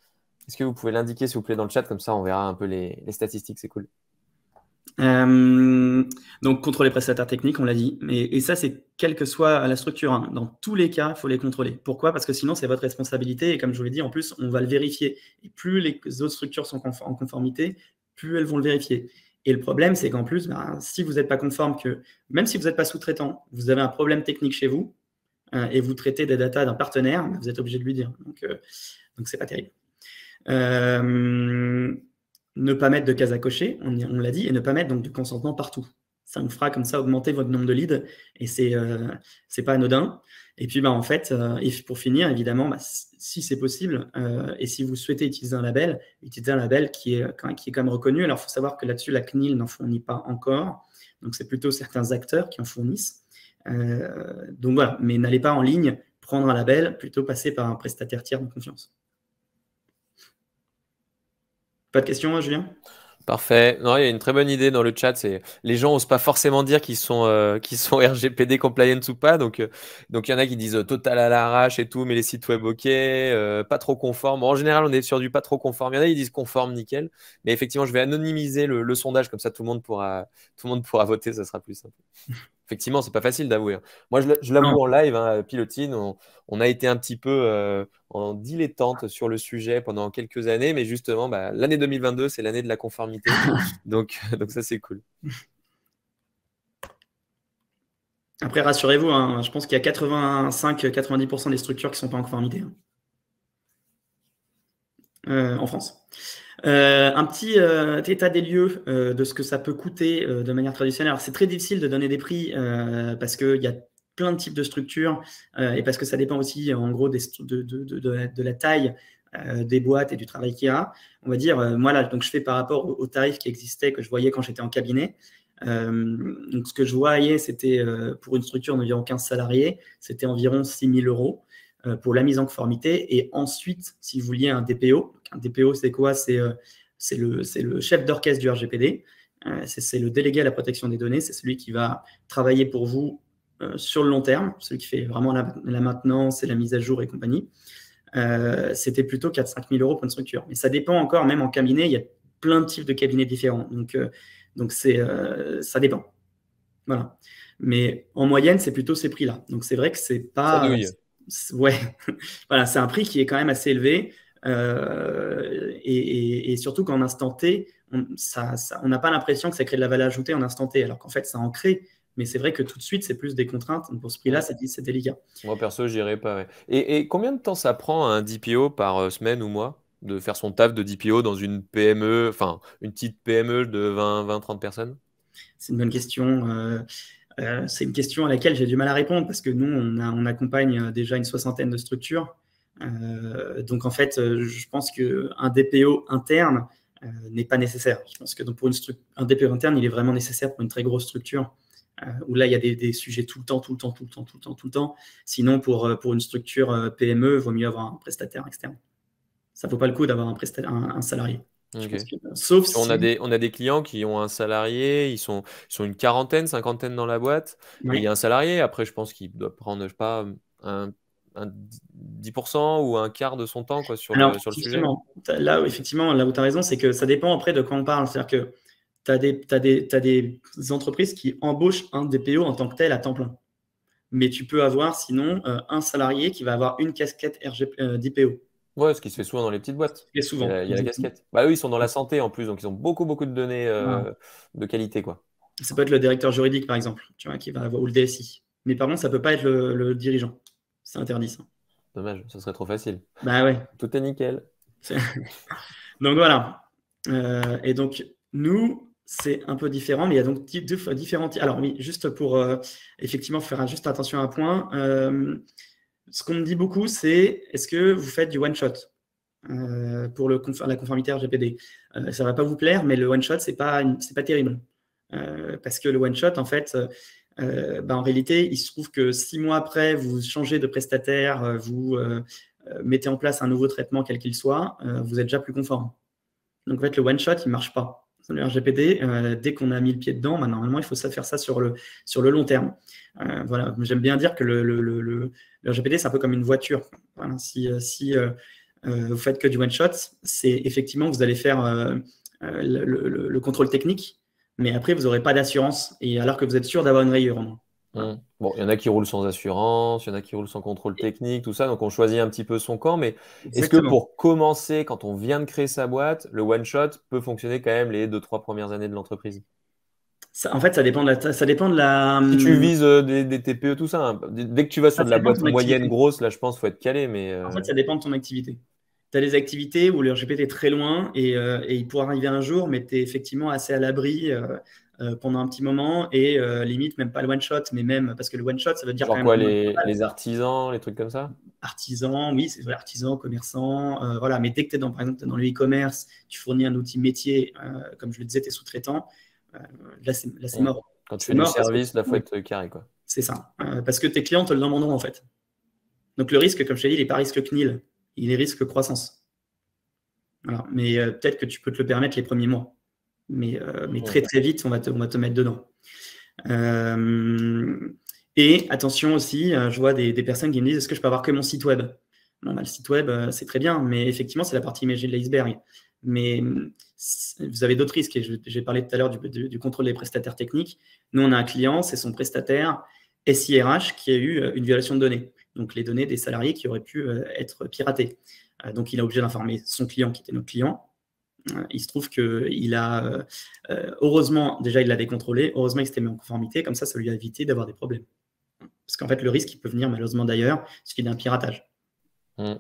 Est-ce que vous pouvez l'indiquer, s'il vous plaît, dans le chat, comme ça on verra un peu les statistiques, c'est cool. Donc, contrôler les prestataires techniques, on l'a dit. Et ça, c'est quelle que soit la structure, hein. Dans tous les cas, il faut les contrôler. Pourquoi? Parce que sinon, c'est votre responsabilité. Et comme je vous l'ai dit, en plus, on va le vérifier. Et plus les autres structures sont en conformité, plus elles vont le vérifier. Et le problème, c'est qu'en plus, si vous n'êtes pas conforme, même si vous n'êtes pas sous-traitant, vous avez un problème technique chez vous et vous traitez des datas d'un partenaire, vous êtes obligé de lui dire. Donc c'est pas terrible. Ne pas mettre de cases à cocher, on l'a dit, et ne pas mettre donc du consentement partout. Ça nous fera comme ça augmenter votre nombre de leads, et c'est pas anodin. Et puis en fait, et pour finir, évidemment, si c'est possible, et si vous souhaitez utiliser un label, utilisez un label qui est quand même reconnu. Alors, il faut savoir que là-dessus, la CNIL n'en fournit pas encore, donc c'est plutôt certains acteurs qui en fournissent. Donc voilà, mais n'allez pas en ligne prendre un label, plutôt passer par un prestataire tiers de confiance. Pas de questions, Julien? Parfait. Non, il y a une très bonne idée dans le chat. C'est les gens osent pas forcément dire qu'ils sont RGPD compliant ou pas. Donc il y en a qui disent total à l'arrache et tout, mais les sites web ok, pas trop conforme. Bon, en général, on est sur du pas trop conforme. Il y en a qui disent conforme, nickel. Mais effectivement, je vais anonymiser le sondage comme ça, tout le monde pourra voter. Ça sera plus simple. Effectivement, c'est pas facile d'avouer, hein. Moi, je l'avoue Non. en live, hein, Pilotine, on a été un petit peu en dilettante sur le sujet pendant quelques années, mais justement, l'année 2022, c'est l'année de la conformité. Donc ça, c'est cool. Après, rassurez-vous, hein, je pense qu'il y a 85-90% des structures qui ne sont pas en conformité, hein, en France. Un petit état des lieux de ce que ça peut coûter de manière traditionnelle. Alors, c'est très difficile de donner des prix parce qu'il y a plein de types de structures et parce que ça dépend aussi, en gros, de la taille des boîtes et du travail qu'il y a. On va dire, moi, là, donc, je fais par rapport aux tarifs qui existaient, que je voyais quand j'étais en cabinet. Donc, ce que je voyais, c'était pour une structure d'environ 15 salariés, c'était environ 6 000 euros pour la mise en conformité. Et ensuite, si vous vouliez un DPO, un DPO, c'est quoi? C'est le chef d'orchestre du RGPD. C'est le délégué à la protection des données. C'est celui qui va travailler pour vous sur le long terme, celui qui fait vraiment la maintenance et la mise à jour et compagnie. C'était plutôt 4-5 000 euros pour une structure. Mais ça dépend encore, même en cabinet, il y a plein de types de cabinets différents. Donc ça dépend. Voilà. Mais en moyenne, c'est plutôt ces prix-là. Donc c'est vrai que c'est pas. Ça douille. Ouais, voilà, c'est un prix qui est quand même assez élevé. Et surtout qu'en instant T, on n'a pas l'impression que ça crée de la valeur ajoutée en instant T, alors qu'en fait, ça en crée. Mais c'est vrai que tout de suite, c'est plus des contraintes. Pour ce prix-là, c'est délicat. Moi, perso, j'irai pas. Ouais. Et combien de temps ça prend à un DPO par semaine ou mois de faire son taf de DPO dans une PME, enfin, une petite PME de 20-30 personnes? C'est une bonne question. C'est une question à laquelle j'ai du mal à répondre parce que nous, on accompagne déjà une soixantaine de structures. Donc, en fait, je pense qu'un DPO interne n'est pas nécessaire. Je pense que donc, pour un DPO interne, il est vraiment nécessaire pour une très grosse structure où là, il y a des sujets tout le temps. Sinon, pour une structure PME, il vaut mieux avoir un prestataire externe. Ça ne vaut pas le coup d'avoir un salarié. Okay. Sauf si... On a des clients qui ont un salarié, ils sont une quarantaine, cinquantaine dans la boîte, Ouais. et il y a un salarié. Après, je pense qu'il doit prendre, je sais pas, un 10% ou un quart de son temps quoi, sur le sujet. Effectivement, là où tu as raison, c'est que ça dépend après de quoi on parle. C'est-à-dire que tu as des entreprises qui embauchent un DPO en tant que tel à temps plein. Mais tu peux avoir sinon un salarié qui va avoir une casquette DPO. Ouais, ce qui se fait souvent dans les petites boîtes. Et Il y souvent. a, il y a la casquette. Bah eux, ils sont dans la santé en plus, donc ils ont beaucoup, beaucoup de données Voilà. de qualité, quoi. Ça peut être le directeur juridique, par exemple, tu vois, qui va avoir, ou le DSI. Mais par contre, ça peut pas être le dirigeant. C'est interdit, ça. Dommage, ce serait trop facile. Bah ouais. Tout est nickel. Donc voilà. Et donc, nous, c'est un peu différent, mais il y a donc différents. Alors oui, juste pour effectivement faire juste attention à un point. Ce qu'on me dit beaucoup, c'est est-ce que vous faites du one-shot pour la conformité RGPD? Ça ne va pas vous plaire, mais le one-shot, c'est pas terrible. Parce que le one-shot, en fait, en réalité, il se trouve que 6 mois après, vous changez de prestataire, vous mettez en place un nouveau traitement, quel qu'il soit, vous êtes déjà plus conforme. Donc, en fait, le one-shot, il ne marche pas. Le RGPD, dès qu'on a mis le pied dedans, normalement, il faut faire ça sur le long terme. Voilà. J'aime bien dire que le RGPD, c'est un peu comme une voiture. Voilà. Si vous faites que du one-shot, c'est effectivement, vous allez faire le contrôle technique, mais après, vous n'aurez pas d'assurance, et alors que vous êtes sûr d'avoir une rayure en moins. Voilà. Bon, il y en a qui roulent sans assurance, il y en a qui roulent sans contrôle technique, tout ça, donc on choisit un petit peu son camp. Mais est-ce que Exactement. pour commencer, quand on vient de créer sa boîte, le one-shot peut fonctionner quand même les 2-3 premières années de l'entreprise? En fait, ça dépend de la. Si tu vises des TPE, tout ça, hein, dès que tu vas sur de Ça la dépend de boîte ton moyenne, activité. grosse, là, je pense qu'il faut être calé. Mais En fait, ça dépend de ton activité. Tu as des activités où le RGPD est très loin et il pourra arriver un jour, mais tu es effectivement assez à l'abri pendant un petit moment et limite, même pas le one-shot, mais même parce que le one-shot, ça veut dire quand genre même quoi, un mode les artisans, les trucs comme ça? artisan, oui, c'est vrai, artisan, commerçant, voilà. Mais dès que tu es par exemple, dans le e-commerce, tu fournis un outil métier, comme je le disais, tu es sous-traitant, là, c'est mort. Quand tu C'est fais du mort parce que service, là, il faut être carré, quoi. c'est ça. Parce que tes clients te le demanderont en fait. Donc le risque, comme je t'ai dit, il n'est pas risque CNIL, il est risque croissance. Voilà. Mais peut-être que tu peux te le permettre les premiers mois. Mais très très vite, on va te mettre dedans. Et attention aussi, je vois des personnes qui me disent est-ce que je peux avoir que mon site web? Bon, le site web, c'est très bien, mais effectivement, c'est la partie imagée de l'iceberg. Mais vous avez d'autres risques. J'ai parlé tout à l'heure du contrôle des prestataires techniques. Nous, on a un client, c'est son prestataire SIRH qui a eu une violation de données. Donc, les données des salariés qui auraient pu être piratées. Donc, il a obligé d'informer son client, qui était notre client. Il se trouve qu'il a, heureusement, déjà, il l'a décontrôlé. Heureusement, il s'était mis en conformité. Comme ça lui a évité d'avoir des problèmes. Parce qu'en fait, le risque, il peut venir malheureusement d'ailleurs, parce qu'il y a un piratage.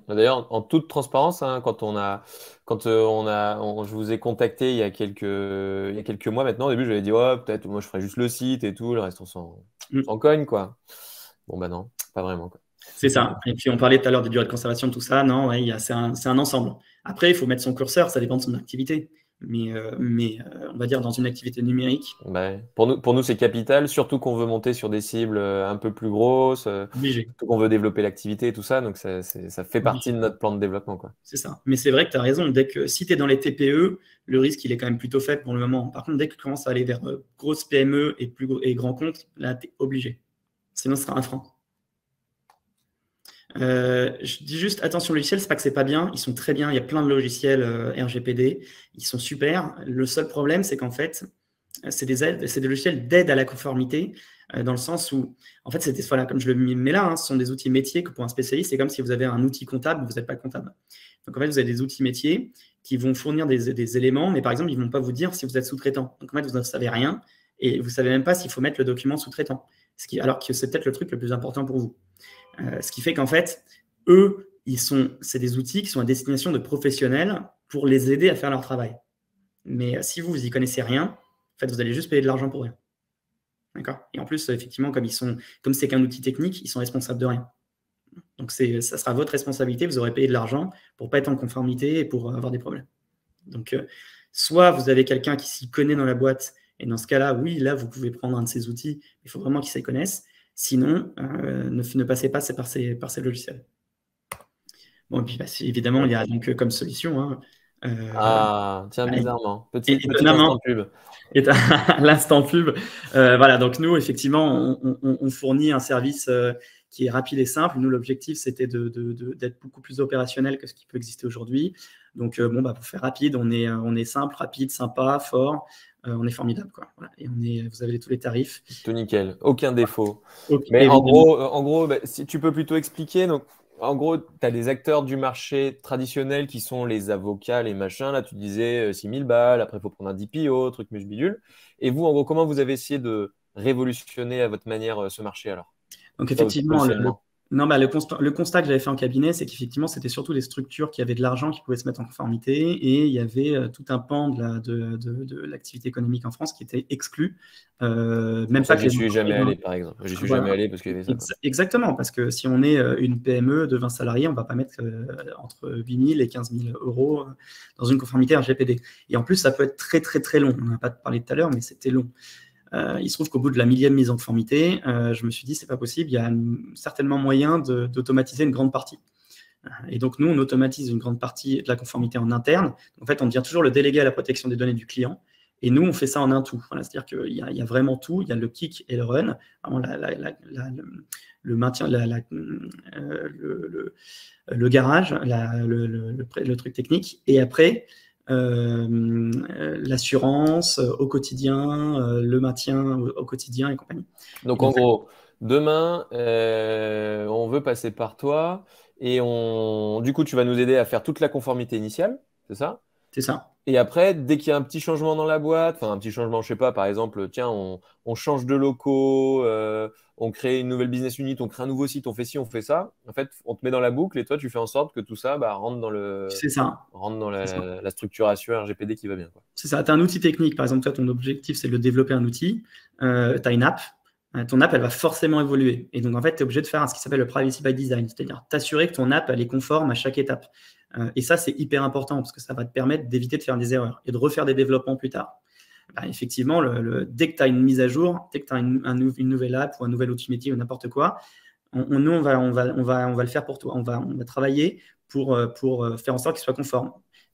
D'ailleurs, en toute transparence, hein, je vous ai contacté il y a quelques mois maintenant. Au début, j'avais dit, ouais, peut-être, moi, je ferais juste le site et tout, le reste, on s'en cogne, quoi. Bon, bah non, pas vraiment, quoi. C'est ça. Et puis, on parlait tout à l'heure des durées de conservation, tout ça. Non, ouais, c'est un ensemble. Après, il faut mettre son curseur, ça dépend de son activité. Mais on va dire dans une activité numérique. Bah, pour nous, c'est capital, surtout qu'on veut monter sur des cibles un peu plus grosses, Obligé. surtout qu'on veut développer l'activité et tout ça. Donc, ça fait partie de Obligé. notre plan de développement, quoi. C'est ça. Mais c'est vrai que tu as raison. Si tu es dans les TPE, le risque, il est quand même plutôt faible pour le moment. Par contre, dès que tu commences à aller vers grosses PME et grands comptes, là, tu es obligé. Sinon, ce sera un frein. Je dis juste, attention, logiciel, c'est pas que c'est pas bien. Ils sont très bien. Il y a plein de logiciels RGPD. Ils sont super. Le seul problème, c'est qu'en fait, c'est des logiciels d'aide à la conformité, dans le sens où, en fait, voilà, comme je le mets là, hein, ce sont des outils métiers que pour un spécialiste, c'est comme si vous avez un outil comptable, vous n'êtes pas comptable. Donc, en fait, vous avez des outils métiers qui vont fournir des éléments, mais par exemple, ils ne vont pas vous dire si vous êtes sous-traitant. Donc, en fait, vous ne savez rien et vous ne savez même pas s'il faut mettre le document sous-traitant, alors que c'est peut-être le truc le plus important pour vous. Ce qui fait qu'en fait, eux, c'est des outils qui sont à destination de professionnels pour les aider à faire leur travail. Mais si vous n'y connaissez rien, en fait, vous allez juste payer de l'argent pour rien. D'accord? Et en plus, effectivement, comme c'est qu'un outil technique, ils sont responsables de rien. Donc, ça sera votre responsabilité. Vous aurez payé de l'argent pour ne pas être en conformité et pour avoir des problèmes. Donc, soit vous avez quelqu'un qui s'y connaît dans la boîte, et dans ce cas-là, oui, là, vous pouvez prendre un de ces outils. Il faut vraiment qu'ils s'y connaissent. Sinon, ne passez pas par ces logiciels. Bon, et puis, évidemment, il y a donc comme solution. Hein, tiens, bizarrement. Petit étonnamment, instant pub. l'instant pub. Voilà, donc nous, effectivement, on fournit un service qui est rapide et simple. Nous, l'objectif, c'était d'être beaucoup plus opérationnel que ce qui peut exister aujourd'hui. Donc, pour faire rapide, on est simple, rapide, sympa, fort. On est formidable, quoi. Voilà. Et vous avez tous les tarifs. Tout nickel, aucun défaut. Okay, Mais en gros, si tu peux plutôt expliquer, donc En gros, tu as des acteurs du marché traditionnel qui sont les avocats, les machins. Là, tu disais 6 000 balles, après, il faut prendre un DPO, truc bidule. Et vous, en gros, comment vous avez essayé de révolutionner à votre manière ce marché alors? Donc C'est quoi votre effectivement, positionnement? non, bah, le constat que j'avais fait en cabinet, c'est qu'effectivement, c'était surtout des structures qui avaient de l'argent qui pouvaient se mettre en conformité et il y avait tout un pan de l'activité économique en France qui était exclu. C'est Même pour ça pas que que j'y les suis jamais entreprises. allé, par exemple. J'y suis jamais Voilà. allé parce qu'il y avait ça, quoi. Exactement, parce que si on est une PME de 20 salariés, on ne va pas mettre entre 8 000 et 15 000 euros dans une conformité RGPD. Et en plus, ça peut être très, très, très long. On n'a pas parlé tout à l'heure, mais c'était long. Il se trouve qu'au bout de la millième mise en conformité, je me suis dit, c'est pas possible, il y a certainement moyen d'automatiser une grande partie. Et donc, nous, on automatise une grande partie de la conformité en interne. En fait, on devient toujours le délégué à la protection des données du client. Et nous, on fait ça en un tout. Voilà, c'est-à-dire qu'il y a vraiment tout. Il y a le kick et le run. Vraiment le maintien, le garage, le truc technique. Et après, l'assurance au quotidien, le maintien au quotidien et compagnie. Et Donc, en donc, gros, demain, on veut passer par toi et du coup, tu vas nous aider à faire toute la conformité initiale, c'est ça? c'est ça. Et après, dès qu'il y a un petit changement dans la boîte, enfin un petit changement, je sais pas, par exemple, tiens, on change de locaux, on crée une nouvelle business unit, on crée un nouveau site, on fait ci, on fait ça. En fait, on te met dans la boucle et toi, tu fais en sorte que tout ça bah, C'est ça. rentre dans C'est ça. la structuration RGPD qui va bien, quoi. C'est ça. Tu as un outil technique. Par exemple, toi, ton objectif, c'est de développer un outil. Tu as une app. Ton app, elle va forcément évoluer. Et donc, en fait, tu es obligé de faire ce qui s'appelle le privacy by design, c'est-à-dire t'assurer que ton app, elle est conforme à chaque étape. Et ça, c'est hyper important parce que ça va te permettre d'éviter de faire des erreurs et de refaire des développements plus tard. Bah, effectivement, dès que tu as une mise à jour, dès que tu as une nouvelle app ou un nouvel outil métier ou n'importe quoi, nous, on va le faire pour toi. On va travailler pour faire en sorte qu'il soit conforme.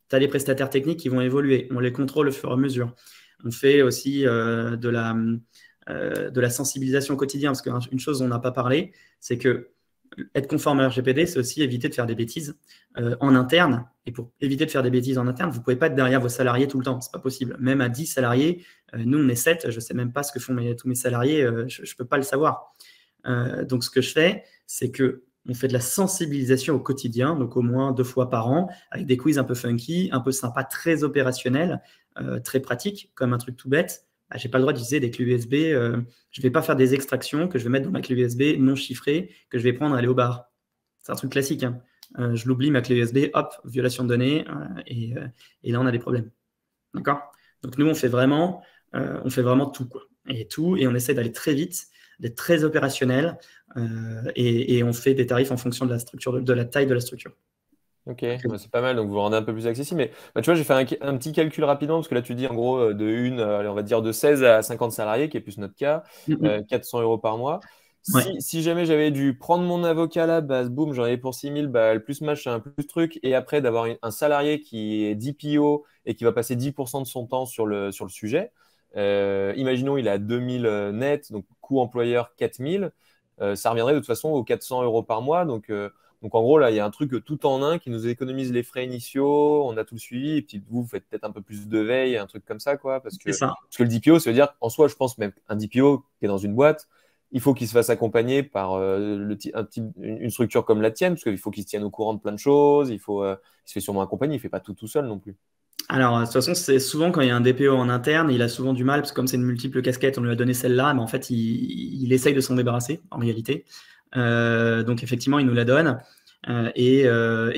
Tu as les prestataires techniques qui vont évoluer. On les contrôle au fur et à mesure. On fait aussi de la sensibilisation au quotidien, parce qu'une chose dont on n'a pas parlé, c'est que être conforme à RGPD, c'est aussi éviter de faire des bêtises en interne. Et pour éviter de faire des bêtises en interne, vous ne pouvez pas être derrière vos salariés tout le temps. Ce n'est pas possible. Même à 10 salariés, nous, on est 7. Je ne sais même pas ce que font tous mes salariés. Je ne peux pas le savoir. Donc, ce que je fais, c'est que on fait de la sensibilisation au quotidien, donc au moins 2 fois par an, avec des quiz un peu funky, un peu sympa, très opérationnels, très pratiques, comme un truc tout bête. Bah, je n'ai pas le droit d'utiliser des clés USB. Je ne vais pas faire des extractions que je vais mettre dans ma clé USB non chiffrée, que je vais prendre et aller au bar. C'est un truc classique. Hein. Je l'oublie, ma clé USB, hop, violation de données, et là, on a des problèmes. D'accord. Donc, nous, on fait vraiment tout, quoi. Et on essaie d'aller très vite, d'être très opérationnel, et on fait des tarifs en fonction de la structure, de la taille de la structure. Ok, bah, c'est pas mal, donc vous le rendez un peu plus accessible. Mais bah, tu vois, j'ai fait un petit calcul rapidement, parce que là, tu dis en gros allez, on va dire de 16 à 50 salariés, qui est plus notre cas, Mm, 400 euros par mois. ouais, Si jamais j'avais dû prendre mon avocat à la base, boum, j'en avais pour 6 000 balles, plus machin, plus truc, et après d'avoir un salarié qui est DPO et qui va passer 10% de son temps sur le sujet, imaginons il est à 2 000 net, donc coût employeur 4 000, ça reviendrait de toute façon aux 400 euros par mois. Donc en gros, là, il y a un truc tout en un qui nous économise les frais initiaux, on a tout le suivi, et puis vous faites peut-être un peu plus de veille, un truc comme ça, quoi. c'est ça. Parce que le DPO, ça veut dire, en soi, je pense même un DPO qui est dans une boîte, il faut qu'il se fasse accompagner par une structure comme la tienne, parce qu'il faut qu'il se tienne au courant de plein de choses, il se fait sûrement accompagner, il ne fait pas tout seul non plus. Alors, de toute façon, c'est souvent quand il y a un DPO en interne, il a souvent du mal, parce que comme c'est une multiple casquette, on lui a donné celle-là, mais en fait, il essaye de s'en débarrasser, en réalité. Donc, effectivement, il nous la donne. Et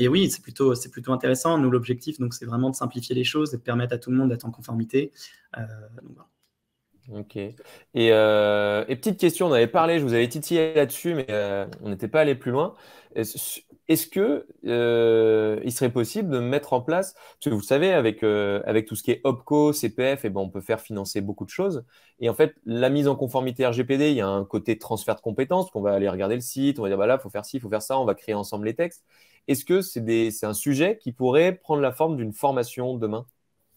oui, c'est plutôt intéressant. Nous, l'objectif, donc, c'est vraiment de simplifier les choses et de permettre à tout le monde d'être en conformité. Donc, voilà. Ok. Et petite question, on avait parlé, je vous avais titillé là-dessus, mais on n'était pas allé plus loin. Est-ce que il serait possible de mettre en place, parce que vous le savez, avec tout ce qui est OPCO, CPF, et ben, on peut faire financer beaucoup de choses. Et en fait, la mise en conformité RGPD, il y a un côté transfert de compétences, qu'on va aller regarder le site, on va dire, bah là, il faut faire ci, il faut faire ça, on va créer ensemble les textes. Est-ce que c'est un sujet qui pourrait prendre la forme d'une formation demain?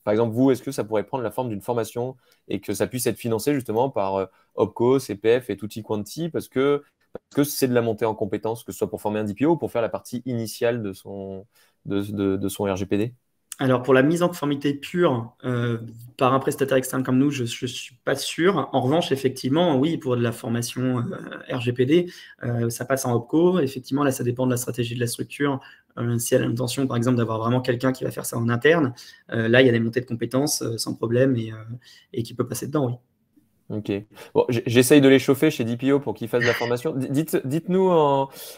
Par exemple, vous, est-ce que ça pourrait prendre la forme d'une formation et que ça puisse être financé justement par OPCO, CPF et tutti quanti parce que c'est de la montée en compétences, que ce soit pour former un DPO ou pour faire la partie initiale de son RGPD? Alors, pour la mise en conformité pure par un prestataire externe comme nous, je ne suis pas sûr. En revanche, effectivement, oui, pour de la formation RGPD, ça passe en OPCO. Effectivement, là, ça dépend de la stratégie de la structure. Si elle a l'intention, par exemple, d'avoir vraiment quelqu'un qui va faire ça en interne, là, il y a des montées de compétences sans problème et qui peut passer dedans, oui. Ok. Bon, j'essaye de les chauffer chez DPO pour qu'ils fassent la formation. Dites-nous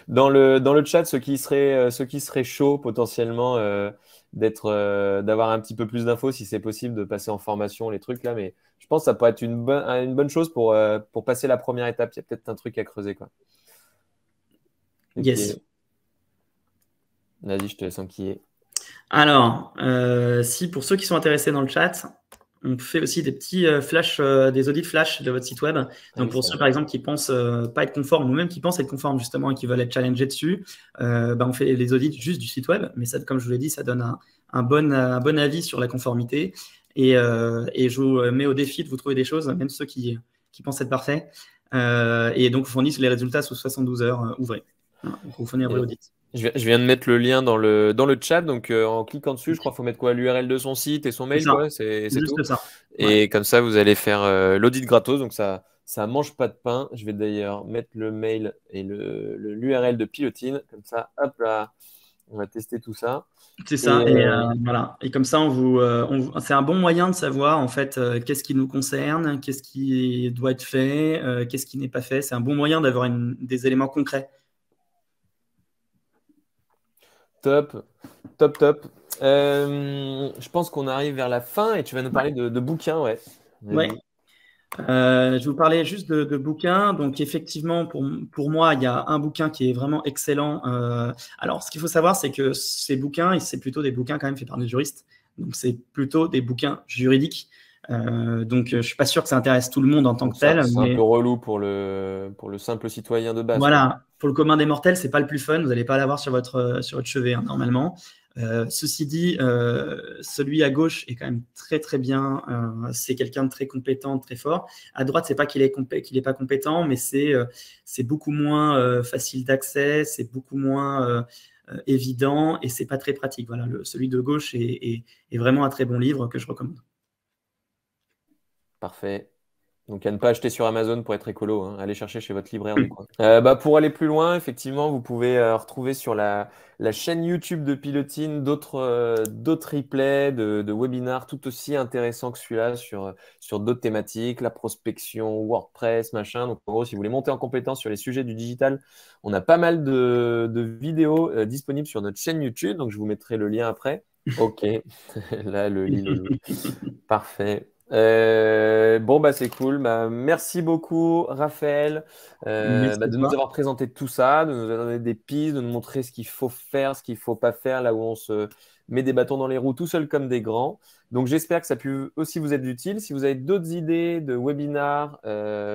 dans le chat ceux qui seraient chauds potentiellement d'avoir un petit peu plus d'infos si c'est possible de passer en formation, les trucs là. Mais je pense que ça pourrait être une bonne chose pour passer la première étape. Il y a peut-être un truc à creuser, quoi. Ok. Yes. Vas-y, je te laisse enquiller. Alors, si pour ceux qui sont intéressés dans le chat, on fait aussi des petits flash, des audits flash de votre site web. Donc, pour ceux, par exemple, qui pensent pas être conformes ou même qui pensent être conformes, justement, et qui veulent être challengés dessus, on fait les audits juste du site web. Mais ça, comme je vous l'ai dit, ça donne un bon avis sur la conformité. Et je vous mets au défi de vous trouver des choses, même ceux qui pensent être parfaits. Et donc, vous fournissent les résultats sous 72 heures ouvrées. Voilà, donc, vous fournissez un vrai audit. Je viens de mettre le lien dans le chat, donc en cliquant dessus, je crois qu'il faut mettre quoi? L'URL de son site et son mail, ça. quoi, c'est Juste tout. ça. Et Ouais. comme ça, vous allez faire l'audit gratos, donc ça mange pas de pain. Je vais d'ailleurs mettre le mail et l'URL de Pilotine, comme ça, hop là, on va tester tout ça. C'est Et ça. Et voilà. Et comme ça, c'est un bon moyen de savoir en fait qu'est-ce qui nous concerne, qu'est-ce qui doit être fait, qu'est-ce qui n'est pas fait. C'est un bon moyen d'avoir des éléments concrets. top, top, top. Je pense qu'on arrive vers la fin et tu vas nous parler de bouquins, ouais. Ouais. Vas-y. Je vous parlais juste de bouquins. Donc, effectivement, pour moi, il y a un bouquin qui est vraiment excellent. Alors, ce qu'il faut savoir, c'est que ces bouquins, c'est plutôt des bouquins quand même faits par des juristes. Donc, c'est plutôt des bouquins juridiques. Donc, je suis pas sûr que ça intéresse tout le monde en tant Donc que tel. c'est un Mais peu relou pour le simple citoyen de base, quoi. voilà, pour le commun des mortels, c'est pas le plus fun. Vous n'allez pas l'avoir sur votre chevet, hein, normalement. Ceci dit, celui à gauche est quand même très très bien. C'est quelqu'un de très compétent, très fort. À droite, c'est pas qu'il est pas compétent, mais c'est beaucoup moins facile d'accès, c'est beaucoup moins évident et c'est pas très pratique. Voilà, celui de gauche est vraiment un très bon livre que je recommande. Parfait. Donc, à ne pas acheter sur Amazon pour être écolo, hein. Allez chercher chez votre libraire du coin. Pour aller plus loin, effectivement, vous pouvez retrouver sur la chaîne YouTube de Pilotine d'autres replays de webinars tout aussi intéressants que celui-là sur d'autres thématiques, la prospection, WordPress, machin. Donc, en gros, si vous voulez monter en compétence sur les sujets du digital, on a pas mal de vidéos disponibles sur notre chaîne YouTube. Donc, je vous mettrai le lien après. Ok, là, le lit. Parfait. C'est cool. Merci beaucoup, Raphaël, Merci à de nous toi. avoir présenté tout ça, de nous donner des pistes, de nous montrer ce qu'il faut faire, ce qu'il ne faut pas faire, là où on se met des bâtons dans les roues tout seul comme des grands. Donc, j'espère que ça a pu aussi vous être utile. Si vous avez d'autres idées de webinars,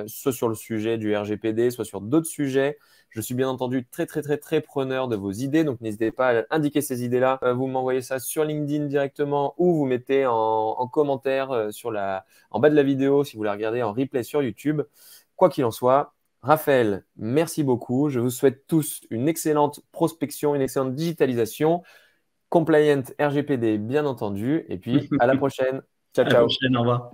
soit sur le sujet du RGPD, soit sur d'autres sujets, je suis bien entendu très, très, très, très preneur de vos idées. Donc, n'hésitez pas à indiquer ces idées-là. Vous m'envoyez ça sur LinkedIn directement ou vous mettez en commentaire en bas de la vidéo si vous la regardez en replay sur YouTube. Quoi qu'il en soit, Raphaël, merci beaucoup. Je vous souhaite tous une excellente prospection, une excellente digitalisation, compliant RGPD, bien entendu. Et puis, à la prochaine. Ciao, À la ciao. prochaine, au revoir.